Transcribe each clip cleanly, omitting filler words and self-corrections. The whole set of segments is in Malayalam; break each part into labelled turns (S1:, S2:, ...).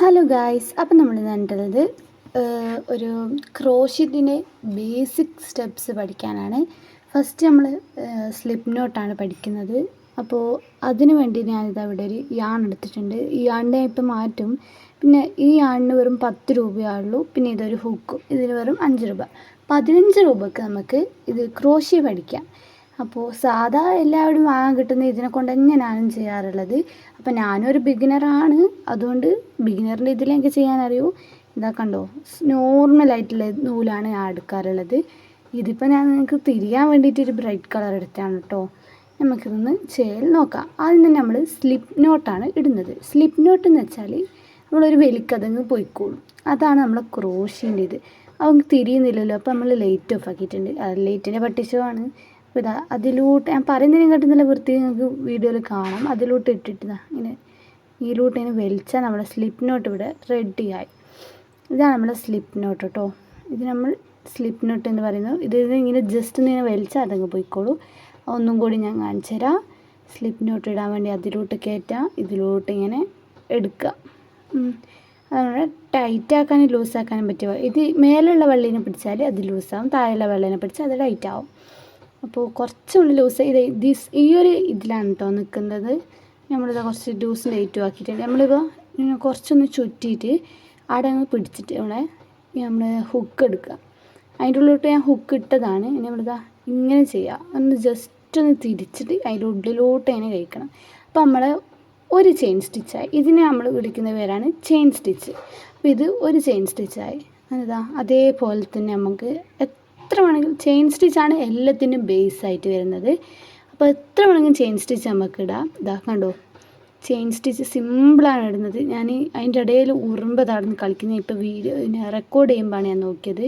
S1: ഹലോ ഗായ്സ്, അപ്പം നമ്മൾ കണ്ടത് ഒരു ക്രോഷ്യത്തിൻ്റെ ബേസിക് സ്റ്റെപ്സ് പഠിക്കാനാണ്. ഫസ്റ്റ് നമ്മൾ സ്ലിപ്പ് നോട്ടാണ് പഠിക്കുന്നത്. അപ്പോൾ അതിനു വേണ്ടി ഞാനിത് അവിടെ ഒരു യാൺ എടുത്തിട്ടുണ്ട്. ഈ യാണിനെ ഇപ്പം മാറ്റും. പിന്നെ ഈ യാണിന് വെറും 10 രൂപയുള്ളൂ. പിന്നെ ഇതൊരു ഹുക്കും, ഇതിന് വെറും 5 രൂപ. 15 രൂപക്ക് നമുക്ക് ഇത് ക്രോഷ്യ പഠിക്കാം. അപ്പോൾ സാധാ എല്ലാവരും വാങ്ങാൻ കിട്ടുന്ന ഇതിനെ കൊണ്ട് തന്നെ ഞാനും ചെയ്യാറുള്ളത്. അപ്പോൾ ഞാനൊരു ബിഗിനറാണ്, അതുകൊണ്ട് ബിഗിനറിൻ്റെ ഇതിൽ എനിക്ക് ചെയ്യാനറിയൂ. ഇതാ കണ്ടോ, നോർമലായിട്ടുള്ള നൂലാണ് ഞാൻ എടുക്കാറുള്ളത്. ഇതിപ്പോൾ ഞാൻ നിങ്ങൾക്ക് തിരിയാൻ വേണ്ടിയിട്ട് ഒരു ബ്രൈറ്റ് കളർ എടുത്താണ് കേട്ടോ. നമുക്കിതൊന്ന് ചെയ്യൽ നോക്കാം. ആദ്യം തന്നെ നമ്മൾ സ്ലിപ്പ് നോട്ടാണ് ഇടുന്നത്. സ്ലിപ്പ് നോട്ട് എന്ന് വെച്ചാൽ നമ്മളൊരു വലിക്കതങ്ങ് പോയിക്കോളും. അതാണ് നമ്മളെ ക്രോഷ്യൻ്റെ ഇത്. അവർക്ക് തിരിയുന്നില്ലല്ലോ, അപ്പോൾ നമ്മൾ ലൈറ്റ് ഓഫ് ആക്കിയിട്ടുണ്ട്. ലൈറ്റിൻ്റെ പട്ടിഷമാണ്. അപ്പോൾ ഇതാ അതിലൂട്ട് ഞാൻ പറയുന്നതിനും കാട്ടും നല്ല വൃത്തി നിങ്ങൾക്ക് വീഡിയോയിൽ കാണാം. അതിലൂട്ട് ഇട്ടിട്ട് ഇങ്ങനെ ഇതിലൂട്ട് ഇങ്ങനെ വലിച്ചാൽ നമ്മുടെ സ്ലിപ്പ് നോട്ട് ഇവിടെ റെഡിയായി. ഇതാണ് നമ്മുടെ സ്ലിപ്പ് നോട്ട് കേട്ടോ. ഇത് നമ്മൾ സ്ലിപ്പ് നോട്ട് എന്ന് പറയുന്നത്. ഇത് ഇങ്ങനെ ജസ്റ്റ് ഇങ്ങനെ വലിച്ചാൽ അതങ്ങ് പോയിക്കോളൂ. ഒന്നും കൂടി ഞാൻ കാണിച്ചു തരാം. സ്ലിപ്പ് നോട്ട് ഇടാൻ വേണ്ടി അതിലൂട്ട് കയറ്റാം, ഇതിലൂട്ട് ഇങ്ങനെ എടുക്കുക. അതുകൊണ്ട് ടൈറ്റാക്കാനും ലൂസാക്കാനും പറ്റുമോ. ഇത് മേലുള്ള വെള്ളിനെ പിടിച്ചാൽ അത് ലൂസാവും, താഴെയുള്ള വെള്ളിനെ പിടിച്ചാൽ അത് ടൈറ്റാവും. അപ്പോൾ കുറച്ചുകൂടി ലൂസ് ഈ ഒരു ഇതിലാണ് കേട്ടോ നിൽക്കുന്നത്. നമ്മളിത് കുറച്ച് ലൂസും ടൈറ്റും ആക്കിയിട്ടുണ്ട്. നമ്മളിപ്പോൾ കുറച്ചൊന്ന് ചുറ്റിയിട്ട് അവിടെ അങ്ങ് പിടിച്ചിട്ട് നമ്മൾ ഹുക്ക് എടുക്കുക. അതിൻ്റെ ഉള്ളിലോട്ട് ഞാൻ ഹുക്ക് ഇട്ടതാണ്. ഇനി നമ്മളിതാ ഇങ്ങനെ ചെയ്യുക, ഒന്ന് ജസ്റ്റ് ഒന്ന് തിരിച്ചിട്ട് അതിൻ്റെ ഉള്ളിലോട്ട് ഇങ്ങനെ കഴിക്കണം. അപ്പോൾ നമ്മൾ ഒരു ചെയിൻ സ്റ്റിച്ചായി. ഇതിനെ നമ്മൾ വിളിക്കുന്ന പേരാണ് ചെയിൻ സ്റ്റിച്ച്. അപ്പോൾ ഇത് ഒരു ചെയിൻ സ്റ്റിച്ചായി. അതാ അതേപോലെ തന്നെ നമുക്ക് എത്ര വേണമെങ്കിലും ചെയിൻ സ്റ്റിച്ചാണ് എല്ലാത്തിനും ബേസായിട്ട് വരുന്നത്. അപ്പോൾ എത്ര വേണമെങ്കിലും ചെയിൻ സ്റ്റിച്ച് നമുക്ക് ഇടാം. ഇതാ കണ്ടോ, ചെയിൻ സ്റ്റിച്ച് സിമ്പിളാണ് ഇടുന്നത്. ഞാൻ അതിൻ്റെ ഇടയിൽ ഉറുമ്പതാടുന്ന് കളിക്കുന്നത് ഇപ്പോൾ റെക്കോർഡ് ചെയ്യുമ്പോഴാണ് ഞാൻ നോക്കിയത്.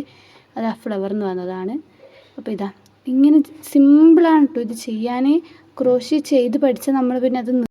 S1: അത് ആ ഫ്ലവറിന്ന് വന്നതാണ്. അപ്പോൾ ഇതാ ഇങ്ങനെ സിമ്പിളാണ് കേട്ടോ ഇത് ചെയ്യാൻ. ക്രോഷ്യ ചെയ്ത് പഠിച്ചാൽ നമ്മൾ പിന്നെ അത്